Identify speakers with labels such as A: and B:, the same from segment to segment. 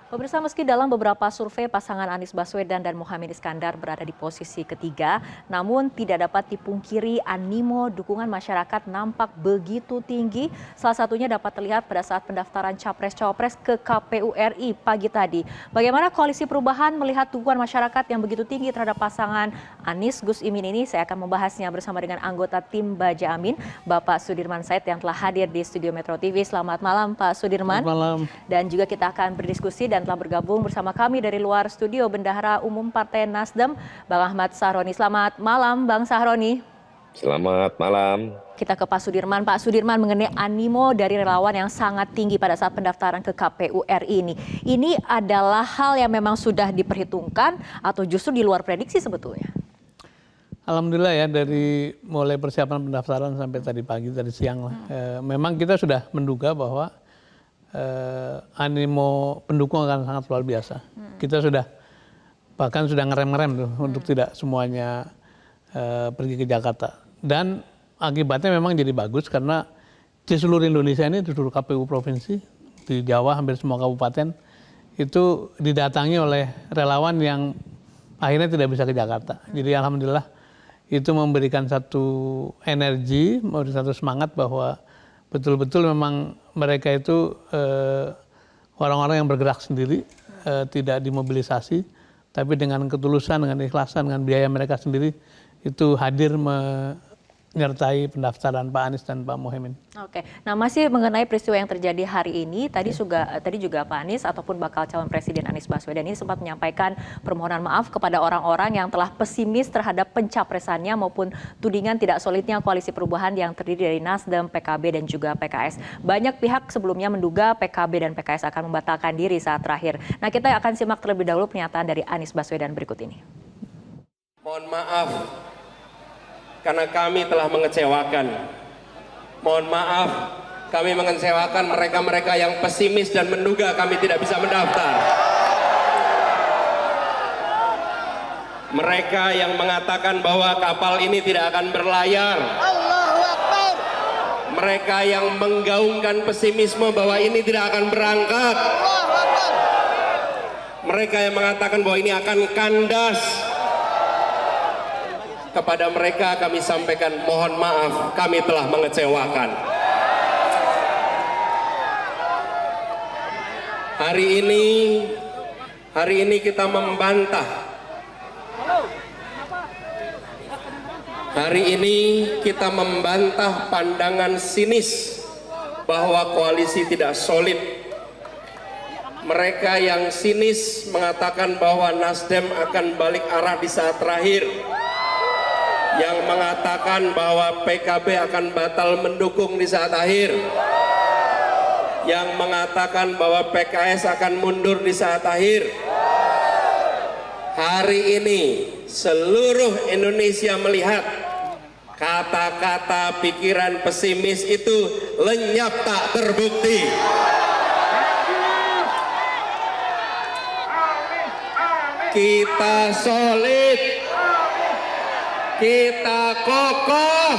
A: Pemirsa, meski dalam beberapa survei pasangan Anies Baswedan dan Muhaimin Iskandar berada di posisi ketiga, namun tidak dapat dipungkiri animo dukungan masyarakat nampak begitu tinggi. Salah satunya dapat terlihat pada saat pendaftaran Capres-Cawapres ke KPU RI pagi tadi. Bagaimana Koalisi Perubahan melihat dukungan masyarakat yang begitu tinggi terhadap pasangan Anies Gus Imin ini? Saya akan membahasnya bersama dengan anggota tim Baja Amin, Bapak Sudirman Said yang telah hadir di Studio Metro TV. Selamat malam Pak Sudirman.
B: Selamat malam.
A: Dan juga kita akan berdiskusi dan telah bergabung bersama kami dari luar studio Bendahara Umum Partai Nasdem, Bang Ahmad Sahroni. Selamat malam Bang Sahroni.
C: Selamat malam.
A: Kita ke Pak Sudirman. Pak Sudirman, mengenai animo dari relawan yang sangat tinggi pada saat pendaftaran ke KPU RI ini. Ini adalah hal yang memang sudah diperhitungkan atau justru di luar prediksi sebetulnya?
B: Alhamdulillah ya, dari mulai persiapan pendaftaran sampai tadi pagi, tadi siang lah. Memang kita sudah menduga bahwa animo pendukung akan sangat luar biasa. Kita bahkan sudah ngerem-ngerem tuh untuk tidak semuanya pergi ke Jakarta. Dan akibatnya memang jadi bagus karena di seluruh Indonesia ini, di seluruh KPU provinsi, di Jawa hampir semua kabupaten itu didatangi oleh relawan yang akhirnya tidak bisa ke Jakarta. Jadi alhamdulillah itu memberikan satu energi, memberikan satu semangat bahwa betul-betul memang mereka itu orang-orang yang bergerak sendiri, tidak dimobilisasi, tapi dengan ketulusan, dengan ikhlasan, dengan biaya mereka sendiri itu hadir menyertai pendaftaran Pak Anies dan Pak Muhaimin. Oke,
A: nah masih mengenai peristiwa yang terjadi hari ini, tadi juga Pak Anies ataupun bakal calon presiden Anies Baswedan ini sempat menyampaikan permohonan maaf kepada orang-orang yang telah pesimis terhadap pencapresannya maupun tudingan tidak solidnya Koalisi Perubahan yang terdiri dari Nasdem, PKB dan juga PKS. Banyak pihak sebelumnya menduga PKB dan PKS akan membatalkan diri saat terakhir. Nah, kita akan simak terlebih dahulu pernyataan dari Anies Baswedan berikut ini.
D: Mohon maaf karena kami telah mengecewakan. Mohon maaf, kami mengecewakan mereka-mereka yang pesimis dan menduga kami tidak bisa mendaftar. Mereka yang mengatakan bahwa kapal ini tidak akan berlayar. Allahu Akbar. Mereka yang menggaungkan pesimisme bahwa ini tidak akan berangkat. Allahu Akbar. Mereka yang mengatakan bahwa ini akan kandas. Kepada mereka kami sampaikan mohon maaf, kami telah mengecewakan. Hari ini kita membantah. Hari ini kita membantah pandangan sinis bahwa koalisi tidak solid. Mereka yang sinis mengatakan bahwa Nasdem akan balik arah di saat terakhir, yang mengatakan bahwa PKB akan batal mendukung di saat akhir, yang mengatakan bahwa PKS akan mundur di saat akhir. Hari ini seluruh Indonesia melihat kata-kata pikiran pesimis itu lenyap tak terbukti. Kita solid, kita kokoh,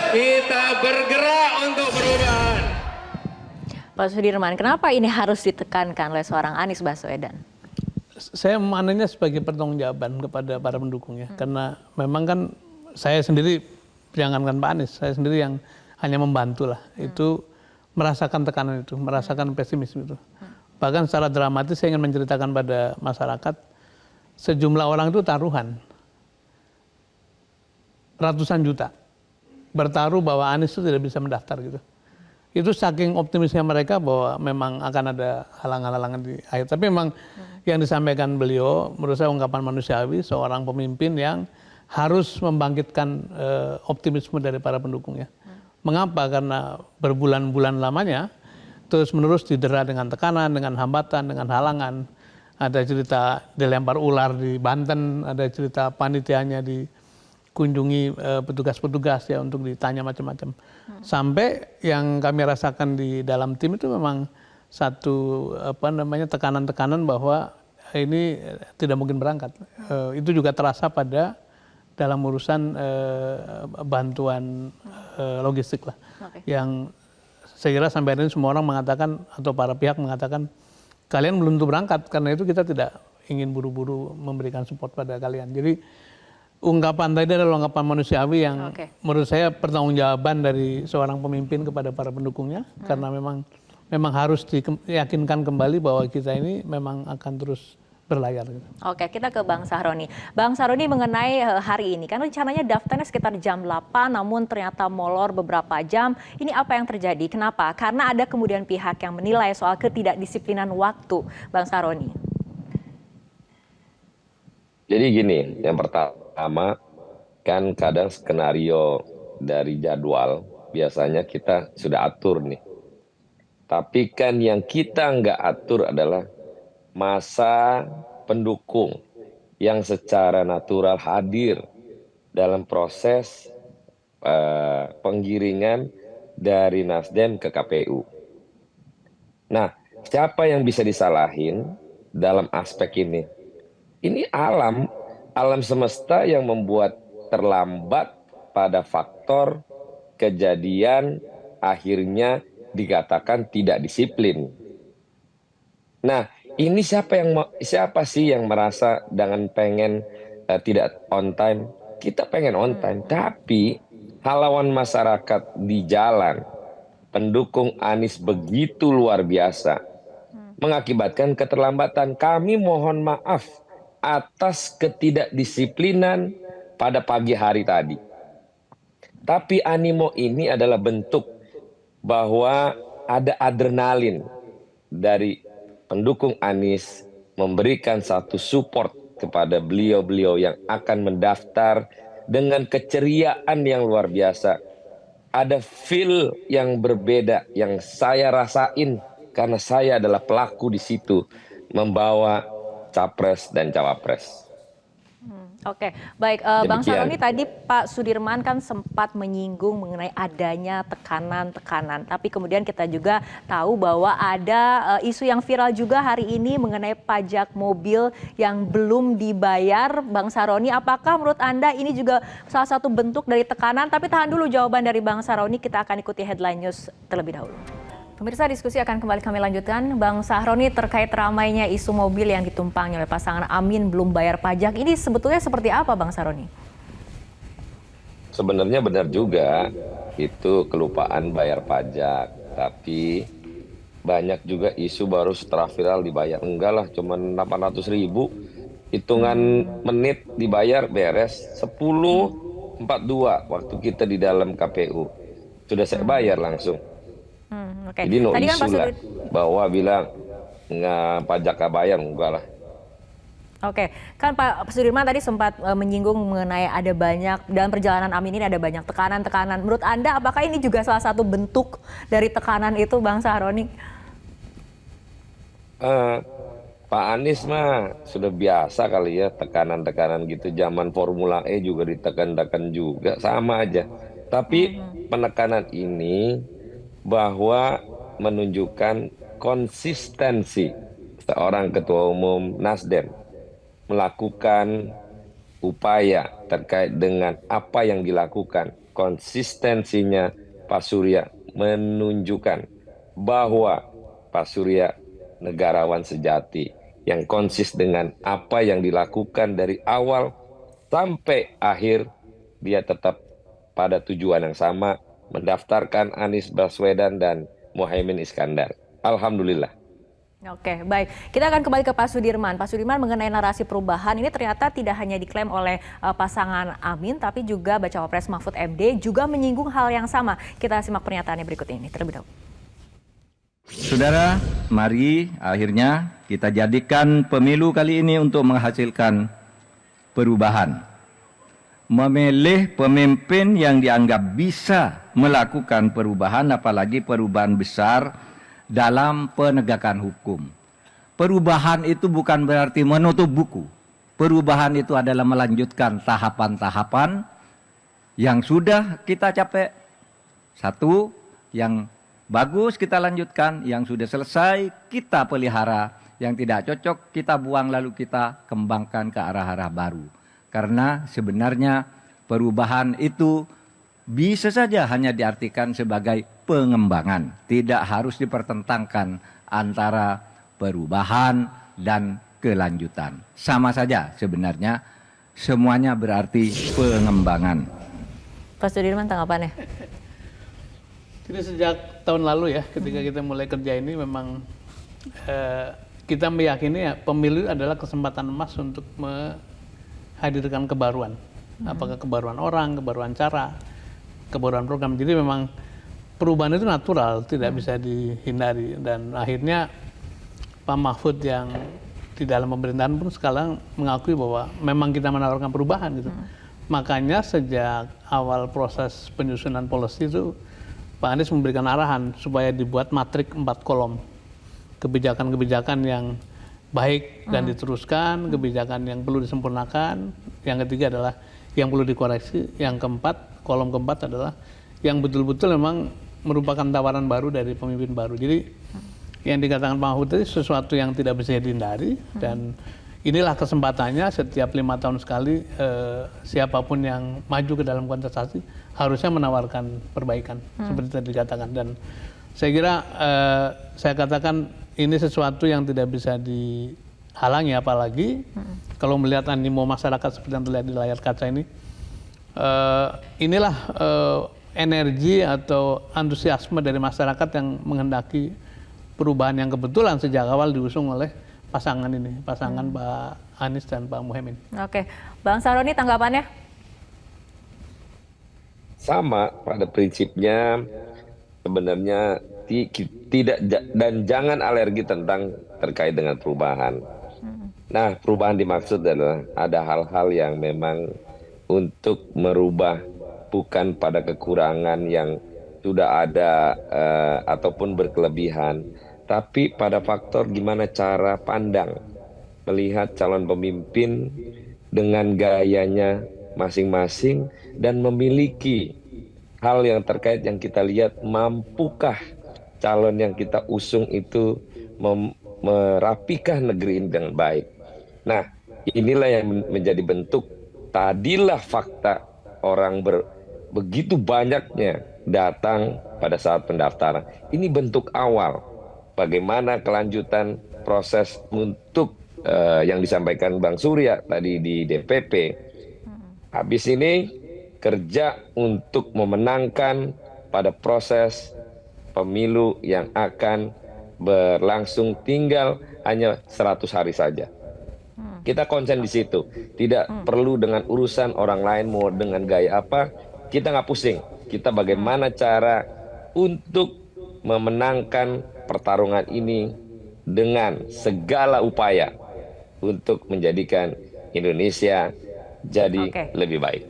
D: kita bergerak untuk perubahan.
A: Pak Sudirman, kenapa ini harus ditekankan oleh seorang Anies Baswedan?
B: Saya memaknainya sebagai pertanggungjawaban kepada para pendukungnya, karena memang kan saya sendiri, jangankan Pak Anies, saya sendiri yang hanya membantu lah, itu merasakan tekanan itu, merasakan pesimisme itu. Bahkan secara dramatis saya ingin menceritakan pada masyarakat, sejumlah orang itu taruhan. Ratusan juta bertaruh bahwa Anies itu tidak bisa mendaftar gitu. Itu saking optimisnya mereka bahwa memang akan ada halangan-halangan di akhir. Tapi memang yang disampaikan beliau menurut saya ungkapan manusiawi, seorang pemimpin yang harus membangkitkan optimisme dari para pendukungnya. Mengapa? Karena berbulan-bulan lamanya terus menerus didera dengan tekanan, dengan hambatan, dengan halangan. Ada cerita dilempar ular di Banten, ada cerita panitianya dikunjungi petugas-petugas ya untuk ditanya macam-macam. Sampai yang kami rasakan di dalam tim itu memang satu tekanan-tekanan bahwa ini tidak mungkin berangkat. Itu juga terasa pada dalam urusan bantuan logistik lah. Yang saya kira sampai hari ini semua orang mengatakan atau para pihak mengatakan kalian belum tentu berangkat, karena itu kita tidak ingin buru-buru memberikan support pada kalian. Jadi ungkapan tadi adalah ungkapan manusiawi yang menurut saya pertanggungjawaban dari seorang pemimpin kepada para pendukungnya, karena memang harus diyakinkan kembali bahwa kita ini memang akan terus berlayar.
A: Oke, kita ke Bang Sahroni. Bang Sahroni, mengenai hari ini, kan rencananya daftarnya sekitar jam 8, namun ternyata molor beberapa jam. Ini apa yang terjadi? Kenapa? Karena ada kemudian pihak yang menilai soal ketidakdisiplinan waktu, Bang Sahroni.
C: Jadi gini, yang pertama kan kadang skenario dari jadwal biasanya kita sudah atur nih. Tapi kan yang kita nggak atur adalah masa pendukung yang secara natural hadir dalam proses penggiringan dari Nasdem ke KPU. Nah, siapa yang bisa disalahin dalam aspek ini? Ini alam semesta yang membuat terlambat pada faktor kejadian akhirnya dikatakan tidak disiplin. Nah, ini siapa sih yang merasa dengan pengen tidak on time? Kita pengen on time, tapi halauan masyarakat di jalan pendukung Anies begitu luar biasa, mengakibatkan keterlambatan. Kami mohon maaf atas ketidakdisiplinan pada pagi hari tadi. Tapi animo ini adalah bentuk bahwa ada adrenalin dari pendukung Anies memberikan satu support kepada beliau-beliau yang akan mendaftar dengan keceriaan yang luar biasa. Ada feel yang berbeda yang saya rasain karena saya adalah pelaku di situ membawa capres dan cawapres.
A: Oke, baik. Bang Sahroni, tadi Pak Sudirman kan sempat menyinggung mengenai adanya tekanan-tekanan. Tapi kemudian kita juga tahu bahwa ada isu yang viral juga hari ini mengenai pajak mobil yang belum dibayar. Bang Sahroni, apakah menurut Anda ini juga salah satu bentuk dari tekanan? Tapi tahan dulu jawaban dari Bang Sahroni, kita akan ikuti headline news terlebih dahulu. Pemirsa, diskusi akan kembali kami lanjutkan. Bang Sahroni, terkait ramainya isu mobil yang ditumpangi oleh pasangan Amin belum bayar pajak, ini sebetulnya seperti apa, Bang Sahroni?
C: Sebenarnya benar juga, itu kelupaan bayar pajak. Tapi banyak juga isu baru setelah viral dibayar. Enggak lah, cuma 800.000. Hitungan menit dibayar beres. 10.42 waktu kita di dalam KPU. Sudah saya bayar langsung.
A: Okay.
C: Jadi no
A: tadi kan
C: isu lah bahwa bilang nggak pajak nggak bayar, enggak lah.
A: Oke, kan Pak Sudirman tadi sempat menyinggung mengenai ada banyak dalam perjalanan Amin ini ada banyak tekanan-tekanan. Menurut Anda apakah ini juga salah satu bentuk dari tekanan itu, Bang Sahroni?
C: Pak Anies mah sudah biasa kali ya tekanan-tekanan gitu. Zaman Formula E juga ditekan-tekan juga, sama aja. Tapi penekanan ini bahwa menunjukkan konsistensi seorang ketua umum Nasdem melakukan upaya terkait dengan apa yang dilakukan. Konsistensinya Pak Surya menunjukkan bahwa Pak Surya negarawan sejati yang konsis dengan apa yang dilakukan dari awal sampai akhir. Dia tetap pada tujuan yang sama, mendaftarkan Anies Baswedan dan Muhaimin Iskandar. Alhamdulillah.
A: Oke, baik. Kita akan kembali ke Pak Sudirman. Pak Sudirman, mengenai narasi perubahan ini ternyata tidak hanya diklaim oleh pasangan Amin, tapi juga Bacawa Pres Mahfud MD juga menyinggung hal yang sama. Kita simak pernyataannya berikut ini terlebih dahulu.
E: Saudara, mari akhirnya kita jadikan pemilu kali ini untuk menghasilkan perubahan. Memilih pemimpin yang dianggap bisa melakukan perubahan, apalagi perubahan besar dalam penegakan hukum. Perubahan itu bukan berarti menutup buku. Perubahan itu adalah melanjutkan tahapan-tahapan yang sudah kita capai. Satu, yang bagus kita lanjutkan, yang sudah selesai kita pelihara, yang tidak cocok kita buang lalu kita kembangkan ke arah-arah baru. Karena sebenarnya perubahan itu bisa saja hanya diartikan sebagai pengembangan. Tidak harus dipertentangkan antara perubahan, dan kelanjutan. Sama saja sebenarnya, semuanya berarti pengembangan.
A: Pak Sudirman, tanggapannya?
B: Jadi sejak tahun lalu ya, ketika kita mulai kerja ini memang kita meyakini ya, pemilu adalah kesempatan emas untuk menghadirkan kebaruan. Apakah kebaruan orang, kebaruan cara, kebaruan program. Jadi memang perubahan itu natural, tidak bisa dihindari. Dan akhirnya Pak Mahfud yang di dalam pemerintahan pun sekarang mengakui bahwa memang kita menawarkan perubahan gitu. Makanya sejak awal proses penyusunan policy itu Pak Anies memberikan arahan supaya dibuat matrik 4 kolom. Kebijakan-kebijakan yang baik dan diteruskan, kebijakan yang perlu disempurnakan. Yang ketiga adalah yang perlu dikoreksi. Yang keempat, kolom keempat adalah yang betul-betul memang merupakan tawaran baru dari pemimpin baru. Jadi yang dikatakan Pak Mahfud itu sesuatu yang tidak bisa dihindari, dan inilah kesempatannya setiap 5 tahun sekali siapapun yang maju ke dalam kontestasi harusnya menawarkan perbaikan seperti tadi dikatakan. Dan saya kira saya katakan ini sesuatu yang tidak bisa dihalangi, apalagi kalau melihat animo masyarakat seperti yang terlihat di layar kaca ini. Inilah energi atau antusiasme dari masyarakat yang menghendaki perubahan yang kebetulan sejak awal diusung oleh pasangan ini, pasangan Pak Anies dan Pak Muhaimin.
A: Oke, Bang Saroni, tanggapannya?
C: Sama pada prinsipnya, sebenarnya tidak dan jangan alergi terkait dengan perubahan. Nah, perubahan dimaksud adalah ada hal-hal yang memang untuk merubah, bukan pada kekurangan yang sudah ada ataupun berkelebihan, tapi pada faktor gimana cara pandang melihat calon pemimpin dengan gayanya masing-masing dan memiliki hal yang terkait yang kita lihat, mampukah calon yang kita usung itu merapihkan negeri ini dengan baik. Nah, inilah yang menjadi bentuk. Tadilah fakta orang begitu banyaknya datang pada saat pendaftaran. Ini bentuk awal bagaimana kelanjutan proses untuk yang disampaikan Bang Surya tadi di DPP. Habis ini kerja untuk memenangkan pada proses pemilu yang akan berlangsung tinggal hanya 100 hari saja. Kita konsen di situ. Tidak perlu dengan urusan orang lain mau dengan gaya apa, kita nggak pusing. Kita bagaimana cara untuk memenangkan pertarungan ini dengan segala upaya untuk menjadikan Indonesia jadi lebih baik.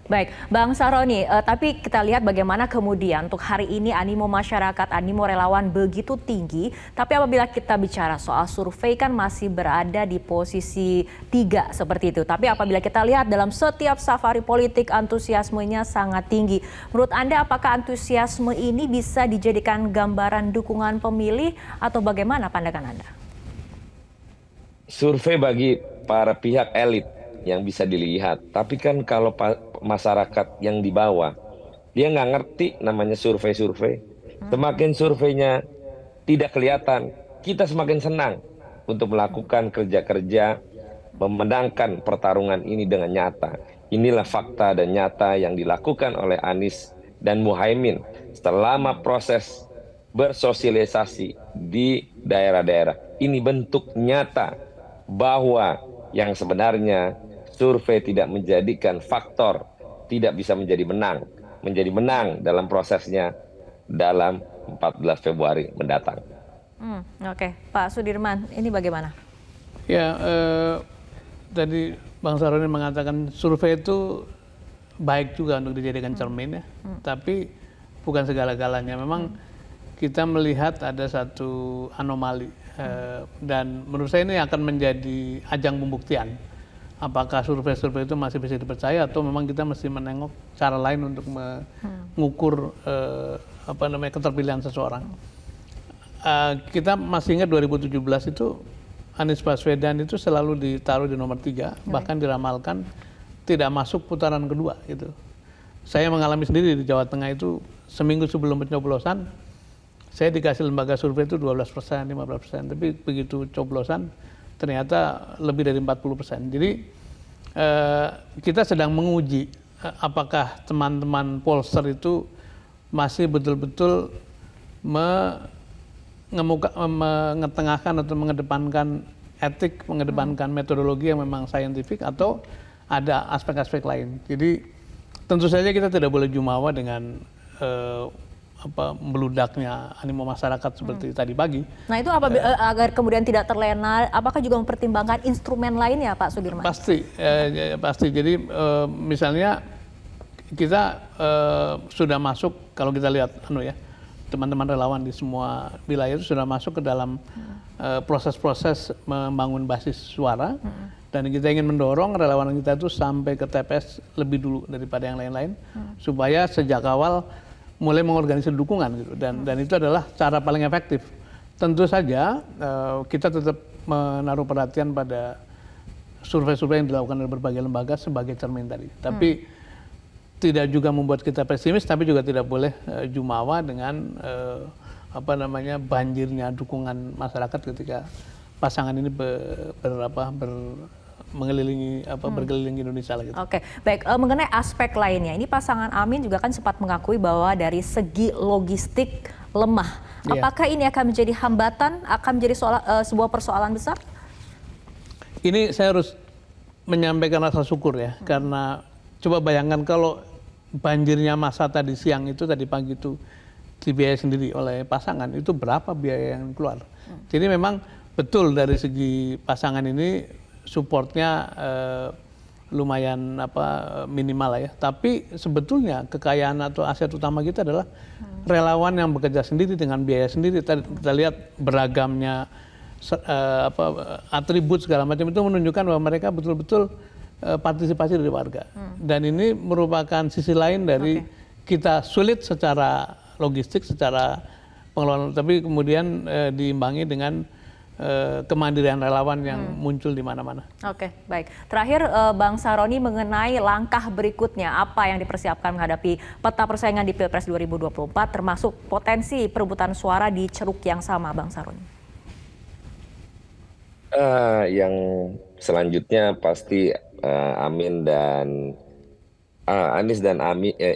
A: Baik, Bang Saroni, tapi kita lihat bagaimana kemudian untuk hari ini animo masyarakat, animo relawan begitu tinggi, tapi apabila kita bicara soal survei kan masih berada di posisi 3 seperti itu. Tapi apabila kita lihat dalam setiap safari politik antusiasmenya sangat tinggi. Menurut Anda apakah antusiasme ini bisa dijadikan gambaran dukungan pemilih atau bagaimana pandangan Anda?
C: Survei bagi para pihak elit yang bisa dilihat, tapi kan kalau masyarakat yang di bawah, dia nggak ngerti namanya survei-survei. Semakin surveinya tidak kelihatan, kita semakin senang untuk melakukan kerja-kerja memenangkan pertarungan ini dengan nyata. Inilah fakta dan nyata yang dilakukan oleh Anies dan Muhaimin selama proses bersosialisasi di daerah-daerah. Ini bentuk nyata bahwa yang sebenarnya survei tidak menjadikan faktor tidak bisa menjadi menang dalam prosesnya dalam 14 Februari mendatang.
A: Oke, Pak Sudirman, ini bagaimana?
B: Ya, tadi Bang Saroni mengatakan survei itu baik juga untuk dijadikan cermin ya, tapi bukan segala-galanya. Memang kita melihat ada satu anomali dan menurut saya ini akan menjadi ajang pembuktian. Apakah survei-survei itu masih bisa dipercaya atau memang kita mesti menengok cara lain untuk mengukur keterpilihan seseorang. Kita masih ingat 2017 itu Anies Baswedan itu selalu ditaruh di nomor 3, bahkan diramalkan tidak masuk putaran kedua gitu. Saya mengalami sendiri di Jawa Tengah itu seminggu sebelum pencoblosan Saya dikasih lembaga survei itu 12%, 15%, tapi begitu coblosan ternyata lebih dari 40%. Jadi kita sedang menguji apakah teman-teman pollster itu masih betul-betul mengetengahkan atau mengedepankan etik, mengedepankan metodologi yang memang saintifik atau ada aspek-aspek lain. Jadi tentu saja kita tidak boleh jumawa dengan meludaknya animo masyarakat seperti tadi pagi.
A: Nah itu agar kemudian tidak terlena, apakah juga mempertimbangkan instrumen lainnya Pak Sudirman?
B: Pasti, pasti. Jadi misalnya kita sudah masuk, kalau kita lihat teman-teman relawan di semua wilayah itu sudah masuk ke dalam proses-proses membangun basis suara, dan kita ingin mendorong relawan kita itu sampai ke TPS lebih dulu daripada yang lain-lain, supaya sejak awal mulai mengorganisir dukungan gitu, dan itu adalah cara paling efektif. Tentu saja kita tetap menaruh perhatian pada survei-survei yang dilakukan oleh berbagai lembaga sebagai cermin tadi, tapi tidak juga membuat kita pesimis, tapi juga tidak boleh jumawa dengan banjirnya dukungan masyarakat ketika pasangan ini berkeliling Indonesia gitu.
A: Oke, baik. Mengenai aspek lainnya, ini pasangan Amin juga kan sempat mengakui bahwa dari segi logistik lemah.
B: Iya.
A: Apakah ini akan menjadi hambatan, akan menjadi sebuah persoalan besar?
B: Ini saya harus menyampaikan rasa syukur ya, karena coba bayangkan kalau banjirnya masa tadi siang itu, tadi pagi itu dibiayai sendiri oleh pasangan, itu berapa biaya yang keluar. Jadi memang betul dari segi pasangan ini supportnya lumayan minimal lah ya. Tapi sebetulnya kekayaan atau aset utama kita adalah relawan yang bekerja sendiri dengan biaya sendiri. Kita lihat beragamnya atribut segala macam itu menunjukkan bahwa mereka betul-betul partisipasi dari warga. Dan ini merupakan sisi lain dari kita sulit secara logistik, secara pengelolaan, tapi kemudian diimbangi dengan kemandirian relawan yang muncul di mana-mana.
A: Oke, baik. Terakhir Bang Saroni, mengenai langkah berikutnya, apa yang dipersiapkan menghadapi peta persaingan di Pilpres 2024, termasuk potensi perebutan suara di ceruk yang sama, Bang Saroni?
C: Yang selanjutnya pasti Anies dan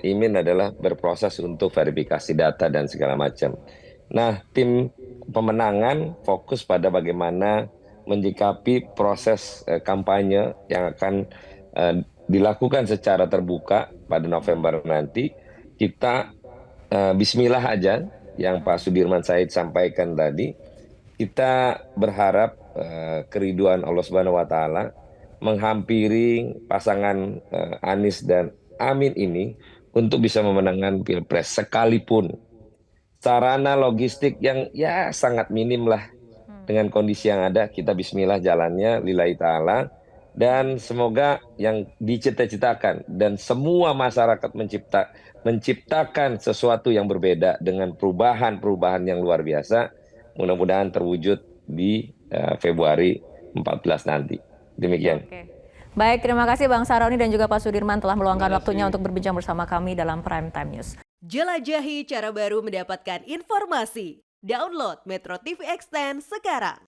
C: Imin adalah berproses untuk verifikasi data dan segala macam. Nah, tim pemenangan fokus pada bagaimana menyikapi proses kampanye yang akan dilakukan secara terbuka pada November nanti. Kita bismillah aja yang Pak Sudirman Said sampaikan tadi. Kita berharap keriduan Allah Subhanahu wa taala menghampiri pasangan Anies dan Amin ini untuk bisa memenangkan Pilpres, sekalipun sarana logistik yang ya sangat minim lah dengan kondisi yang ada. Kita bismillah jalannya lillahi ta'ala, dan semoga yang dicita-citakan dan semua masyarakat menciptakan sesuatu yang berbeda dengan perubahan-perubahan yang luar biasa, mudah-mudahan terwujud di Februari 14 nanti. Demikian.
A: Oke. Baik, terima kasih Bang Saroni dan juga Pak Sudirman telah meluangkan waktunya untuk berbincang bersama kami dalam Prime Time News.
F: Jelajahi cara baru mendapatkan informasi. Download Metro TV Extend sekarang.